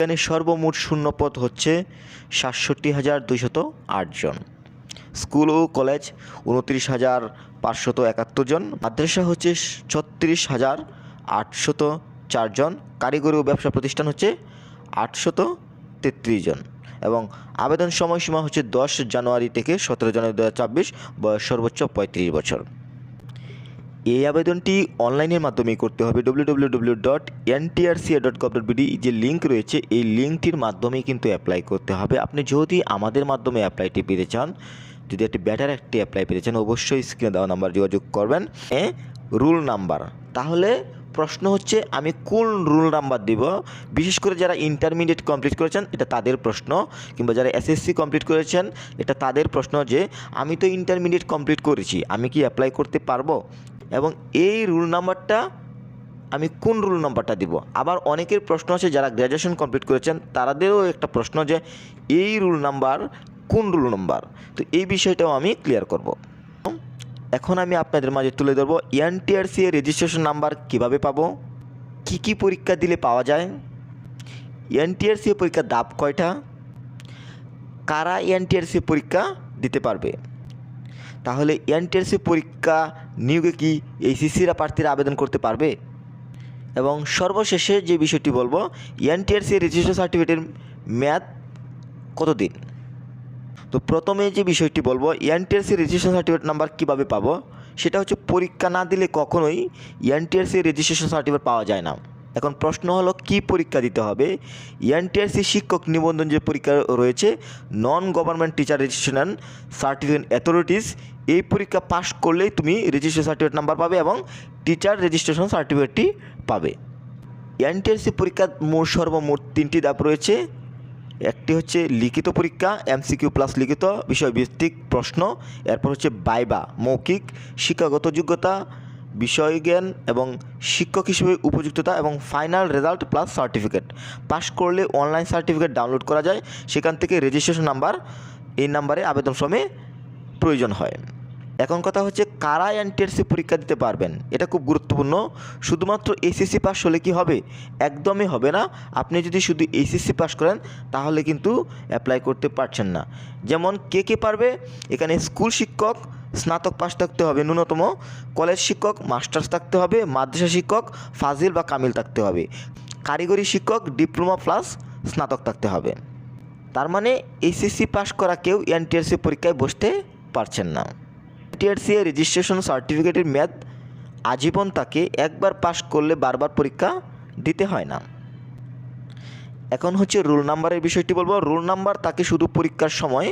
এখানে সর্বমোট শূন্যপদ হচ্ছে ৬৭,২০৮ জন। স্কুল ও কলেজ ২৯,৫৭১ জন। মাদ্রাসা হচ্ছে ৩৬,৮০৪ জন। কারিগরি ও ব্যবসা প্রতিষ্ঠান হচ্ছে ৮৩৩ জন। এবং আবেদন সময়সীমা হচ্ছে ১০ জানুয়ারি থেকে ১৭ জানুয়ারি ২০২৪। বয়স সর্বোচ্চ ৩৫ বছর। এই আবেদনটি অনলাইনের মাধ্যমেই করতে হবে। www.ntrca.gov.bd যে লিঙ্ক রয়েছে, এই লিঙ্কটির মাধ্যমেই কিন্তু অ্যাপ্লাই করতে হবে। আপনি যদি আমাদের মাধ্যমে অ্যাপ্লাইটি পেতে চান, যদি একটি বেটার একটি অ্যাপ্লাই পেতে চান, অবশ্যই স্ক্রিনে দেওয়া নাম্বার যোগাযোগ করবেন। রুল নাম্বার, তাহলে প্রশ্ন হচ্ছে আমি কোন রুল নাম্বার দিব। বিশেষ করে যারা ইন্টারমিডিয়েট কমপ্লিট করেছেন এটা তাদের প্রশ্ন, কিংবা যারা এসএসসি কমপ্লিট করেছেন এটা তাদের প্রশ্ন যে আমি তো ইন্টারমিডিয়েট কমপ্লিট করেছি, আমি কি অ্যাপ্লাই করতে পারবো, এবং এই রুল নাম্বারটা আমি কোন রুল নাম্বারটা দিব। আবার অনেকের প্রশ্ন আছে যারা গ্র্যাজুয়েশন কমপ্লিট করেছেন তাদেরও একটা প্রশ্ন যে এই রুল নাম্বার কোন রুল নাম্বার। তো এই বিষয়টাও আমি ক্লিয়ার করব। এখন আমি আপনাদের মাঝে তুলে ধরবো এনটিআরসি এর রেজিস্ট্রেশন নাম্বার কিভাবে পাবো, কি পরীক্ষা দিলে পাওয়া যায়, এনটিআরসি পরীক্ষার ধাপ কয়টা, কারা এনটিআরসি পরীক্ষা দিতে পারবে। তাহলে এনটিআরসি পরীক্ষা নিয়োগে কি এইচএসসিরা প্রার্থীরা আবেদন করতে পারবে। এবং সর্বশেষে যে বিষয়টি বলবো, এনটিআরসি রেজিস্ট্রেশন সার্টিফিকেটের মেয়াদ কতদিন। তো প্রথমে যে বিষয়টি বলবো, এনটিআরসি রেজিস্ট্রেশন সার্টিফিকেট নাম্বার কীভাবে পাবো, সেটা হচ্ছে পরীক্ষা না দিলে কখনোই এনটিআরসি রেজিস্ট্রেশন সার্টিফিকেট পাওয়া যায় না। এখন প্রশ্ন হলো কি পরীক্ষা দিতে হবে। এনটিআরসি শিক্ষক নিবন্ধন যে পরীক্ষা রয়েছে, non government teacher registration certificate authorities, এই পরীক্ষা পাশ করলেই তুমি রেজিস্ট্রেশন সার্টিফিকেট নাম্বার পাবে এবং টিচার রেজিস্ট্রেশন সার্টিফিকেটটি পাবে। এনটিআরসি পরীক্ষার সর্বমোট 3টি ধাপ রয়েছে। একটি হচ্ছে লিখিত পরীক্ষা, এমসিকিউ প্লাস লিখিত বিষয়ভিত্তিক প্রশ্ন। এরপর হচ্ছে ভাইভা, মৌখিক শিক্ষাগত যোগ্যতা, বিষয়জ্ঞান এবং শিক্ষক হিসেবে উপযুক্ততা, এবং final result plus certificate. Pass করলে অনলাইন সার্টিফিকেট ডাউনলোড করা যায়, সেখান থেকে রেজিস্ট্রেশন নাম্বার, এই নাম্বারে আবেদন ফর্মে প্রয়োজন হয়। এখন কথা হচ্ছে কারা এনটিআরসি পরীক্ষা দিতে পারবেন, এটা খুব গুরুত্বপূর্ণ। শুধুমাত্র এইচএসসি পাস হলে কি হবে, একদমই হবে না। আপনি যদি শুধু এইচএসসি পাস করেন তাহলে কিন্তু অ্যাপ্লাই করতে পারছেন না। যেমন কে পারবে, এখানে স্কুল শিক্ষক স্নাতক পাস থাকতে হবে ন্যূনতম, কলেজ শিক্ষক মাস্টার্স থাকতে হবে, মাদ্রাসা শিক্ষক ফাজিল বা কামিল থাকতে হবে, কারিগরি শিক্ষক ডিপ্লোমা প্লাস স্নাতক থাকতে হবে। তার মানে এইচএসসি পাস করা কেউ এনটিআরসি পরীক্ষায় বসতে পারছেন না। এনটিআরসি এর রেজিস্ট্রেশন সার্টিফিকেটের মেয়াদ আজীবন থাকে, একবার পাস করলে বারবার পরীক্ষা দিতে হয় না। এখন হচ্ছে রোল নাম্বারের বিষয়টি বলবো। রোল নাম্বার তাকে শুধু পরীক্ষার সময়